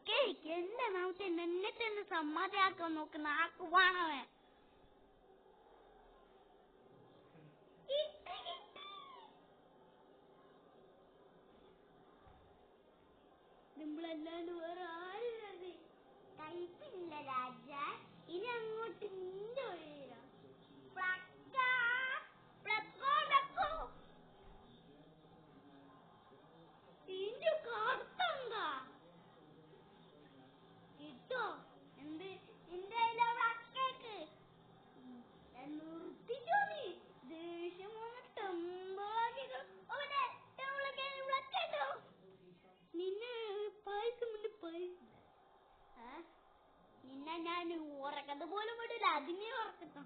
Cake എന്റെ നാമത്തെ എന്നെ തന്നെ സമ്മതിയാക്കാൻ നോക്കുന്ന ആക്കുവാണവൻ. നമ്മളല്ലാണ്ട് വേറെ ആരും കൈപ്പില്ല രാജ. ഇനി അങ്ങോട്ട് നിന്റെ വഴിയില്ല. കിട്ടോ എന്ത് നിന്റെ കേക്ക് നിർത്തിച്ചോ നീ. ദേഷ്യം നിന്നെ പായസം നിന്നെ ഞാൻ ഉറക്കത്ത് പോലും വിടില്ല. അതിനെ ഉറക്കത്തോ.